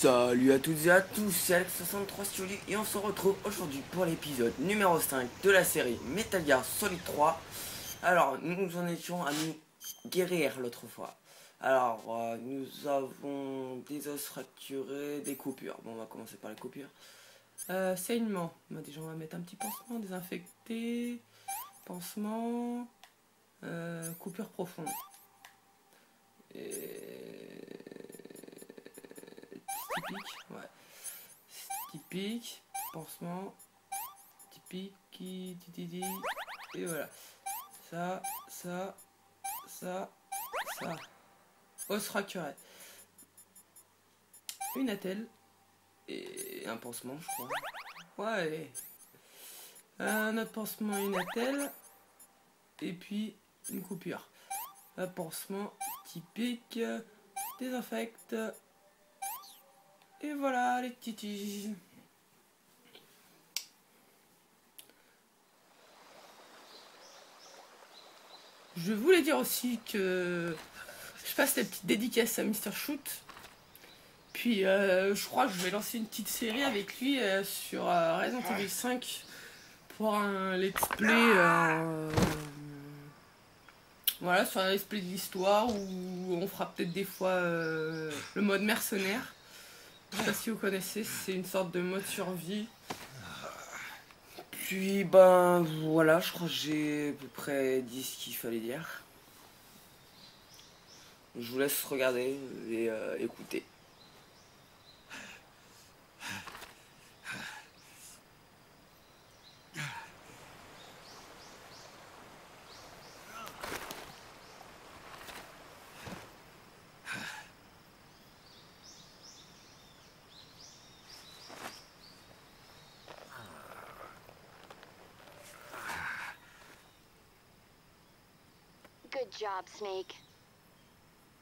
Salut à toutes et à tous, c'est Alex63 Stioli et on se retrouve aujourd'hui pour l'épisode numéro 5 de la série Metal Solid 3. Alors, nous en étions à nous guérir l'autre fois. Alors, nous avons des os fracturés, des coupures. Bon, on va commencer par les coupures. Saignement. Déjà, on va mettre un petit pansement, désinfecté. Pansement. Coupure profonde. Typique, ouais. Typique, pansement, typique, et voilà. Ça. Os fracturé. Une attelle et un pansement, je crois. Ouais. Un autre pansement, une attelle et puis une coupure. Un pansement typique, désinfecte. Et voilà les tiges. Je voulais dire aussi que je passe la petite dédicace à Mr. Shoot. Puis je crois que je vais lancer une petite série avec lui sur Resident Evil 5 pour un let's play. Voilà, sur un let's play de l'histoire où on fera peut-être des fois le mode mercenaire. Je sais pas si vous connaissez, c'est une sorte de mode survie. Puis ben voilà, je crois que j'ai à peu près dit ce qu'il fallait dire. Je vous laisse regarder et écouter. Good job, Snake.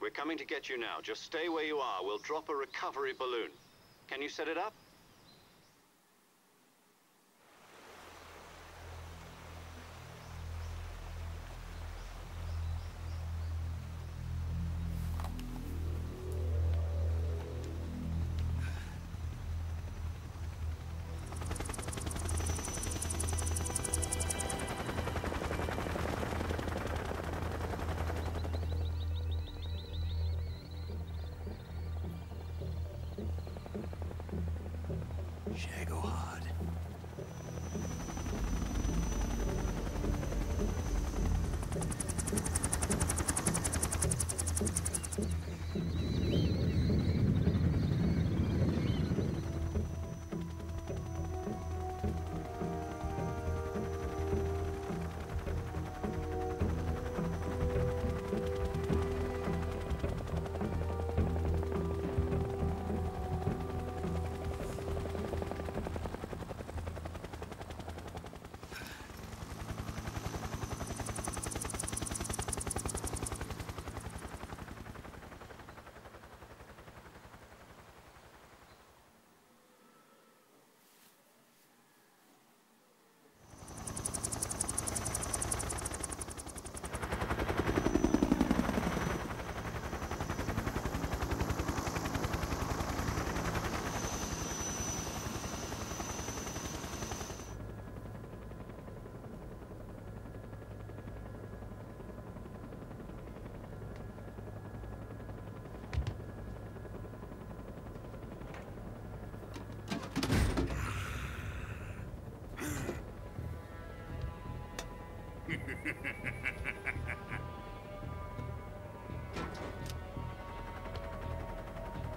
We're coming to get you now. Just stay where you are. We'll drop a recovery balloon. Can you set it up?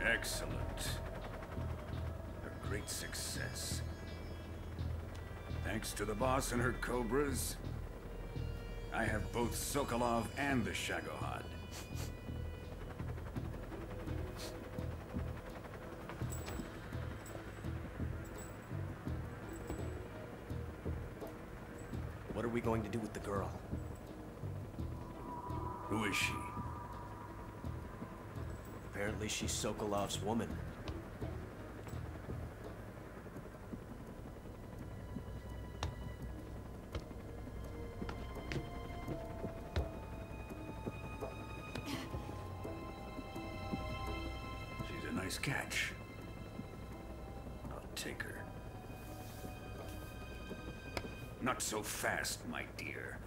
Excellent. A great success. Thanks to the boss and her cobras, I have both Sokolov and the Shagohod. What are we going to do with the girl? Who is she? Apparently she's Sokolov's woman. She's a nice catch. undertaker. Not so fast, my dear.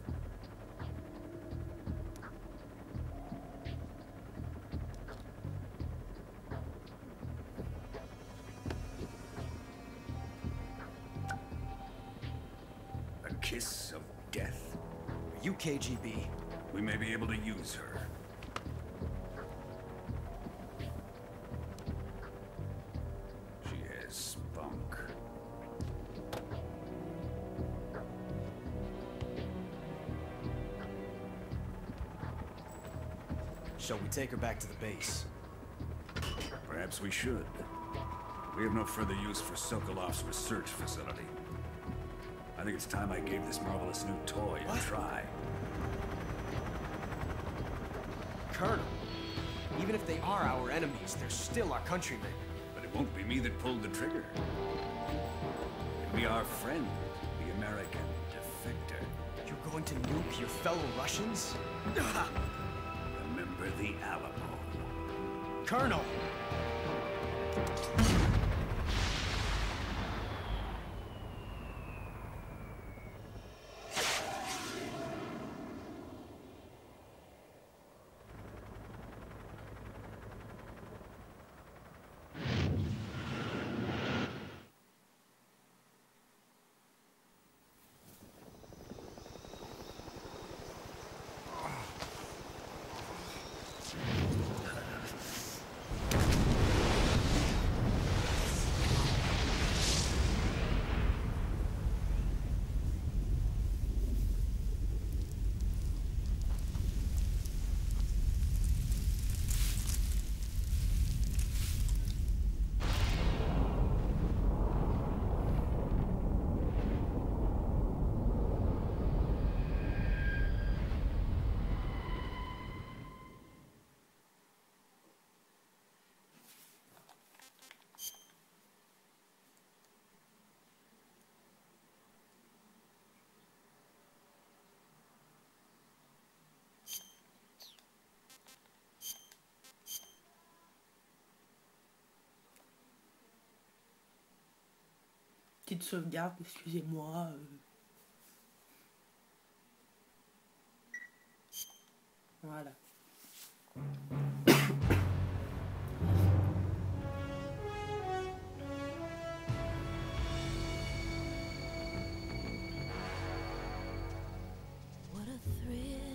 A kiss of death. Are you KGB? We may be able to use her. She has spunk. Shall we take her back to the base? Perhaps we should. We have no further use for Sokolov's research facility. I think it's time I gave this marvelous new toy a try. Colonel, even if they are our enemies, they're still our countrymen. But it won't be me that pulled the trigger. It'll be our friend, the American defector. You're going to nuke your fellow Russians? Remember the Alamo. Colonel! Petite sauvegarde, excusez-moi. Voilà. What a thrill,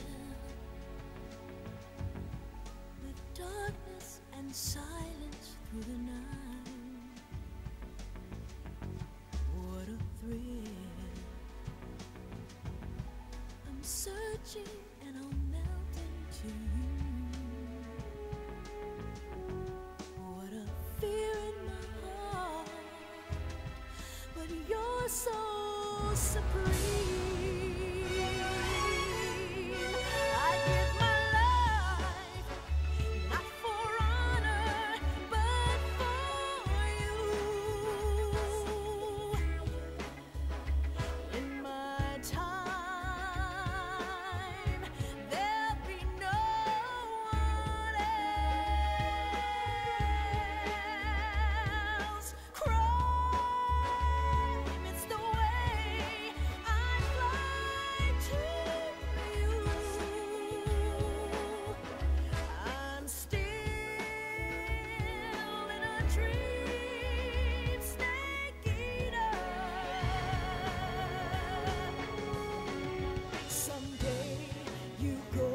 with darkness and silence through the night. What a thrill, I'm searching and I'll melt into you. What a fear in my heart, but you're so supreme. I give my life, not for honor, but for you. In my time, there'll be no one else. Crime, it's the way I fly to you. I'm still in a dream, snake eater. Someday you go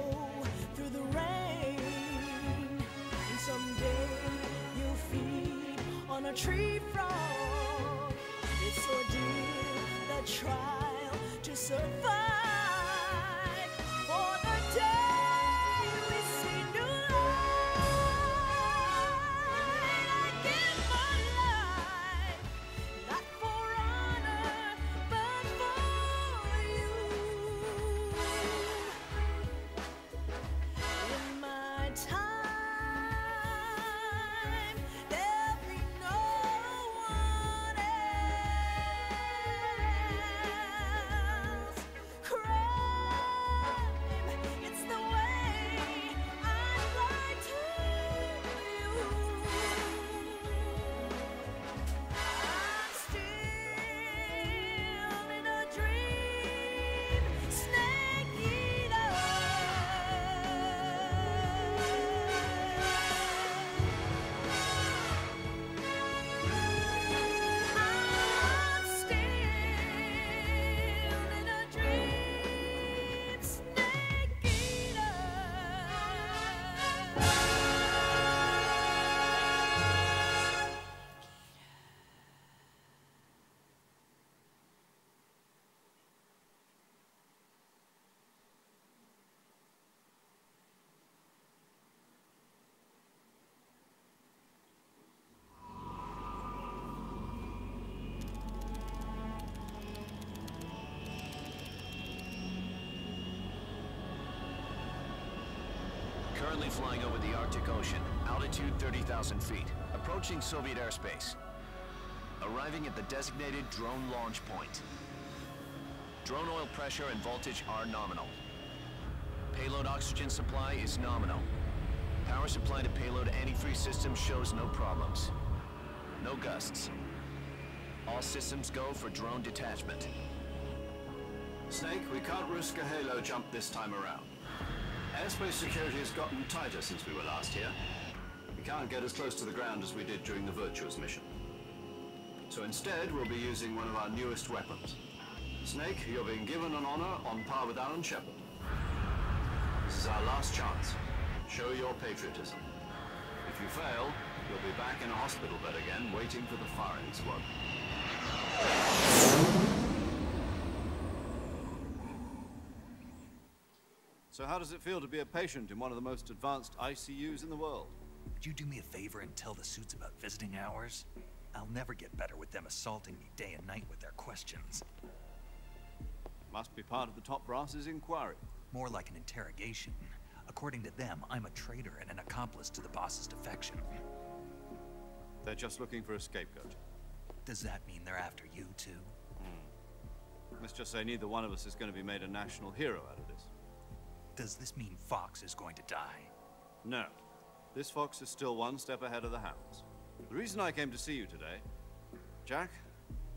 through the rain, and someday you'll feed on a tree frog. It's ordeal, the trial to survive. For the day we see new light, I give my life, not for honor, but for you. In my time, there'll be no one else. Crime, it's the Currently flying over the Arctic Ocean, altitude 30,000 feet, approaching Soviet airspace. Arriving at the designated drone launch point. Drone oil pressure and voltage are nominal. Payload oxygen supply is nominal. Power supply to payload antifreeze system shows no problems. No gusts. All systems go for drone detachment. Snake, we can't risk a halo jump this time around. Airspace security has gotten tighter since we were last here. We can't get as close to the ground as we did during the Virtuous mission. So instead, we'll be using one of our newest weapons. Snake, you're being given an honor on par with Alan Shepard. This is our last chance. Show your patriotism. If you fail, you'll be back in a hospital bed again, waiting for the firing squad. So how does it feel to be a patient in one of the most advanced ICUs in the world? Would you do me a favor and tell the suits about visiting hours? I'll never get better with them assaulting me day and night with their questions. Must be part of the top brass's inquiry. More like an interrogation. According to them, I'm a traitor and an accomplice to the boss's defection. They're just looking for a scapegoat. Does that mean they're after you too? Let's just say neither one of us is going to be made a national hero out of this. Does this mean Fox is going to die? No. This fox is still one step ahead of the hounds. The reason I came to see you today, Jack,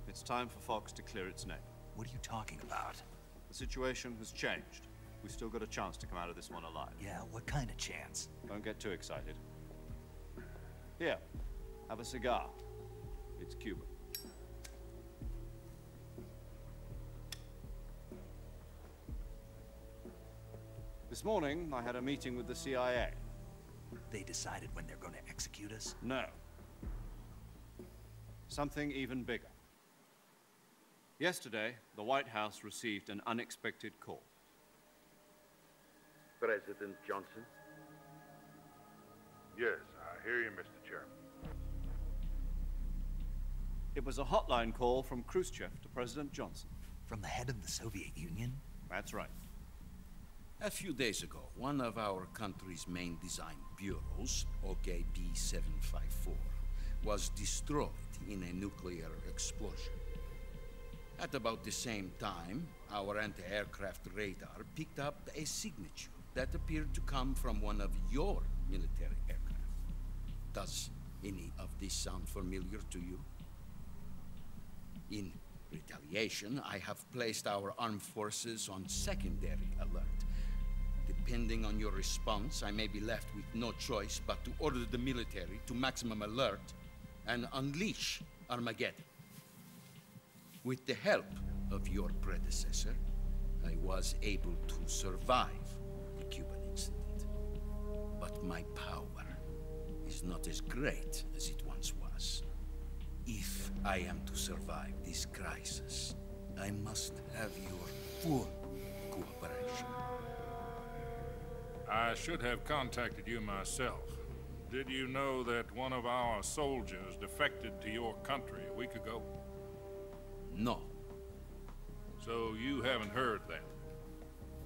it's time for Fox to clear its name. What are you talking about? The situation has changed. We've still got a chance to come out of this one alive. Yeah, what kind of chance? Don't get too excited. Here, have a cigar. It's Cuban. This morning, I had a meeting with the CIA. They decided when they're going to execute us? No. Something even bigger. Yesterday, the White House received an unexpected call. President Johnson? Yes, I hear you, Mr. Chairman. It was a hotline call from Khrushchev to President Johnson. From the head of the Soviet Union? That's right. A few days ago, one of our country's main design bureaus, OKB 754, was destroyed in a nuclear explosion. At about the same time, our anti-aircraft radar picked up a signature that appeared to come from one of your military aircraft. Does any of this sound familiar to you? In retaliation, I have placed our armed forces on secondary alert. Depending on your response, I may be left with no choice but to order the military to maximum alert and unleash Armageddon. With the help of your predecessor, I was able to survive the Cuban incident. But my power is not as great as it once was. If I am to survive this crisis, I must have your full cooperation. I should have contacted you myself. Did you know that one of our soldiers defected to your country a week ago? No. So you haven't heard that.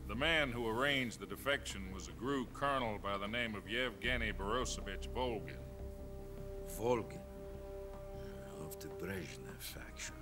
The man who arranged the defection was a GRU colonel by the name of Yevgeny Borisovich Volgin. Volgin? Of the Brezhnev faction.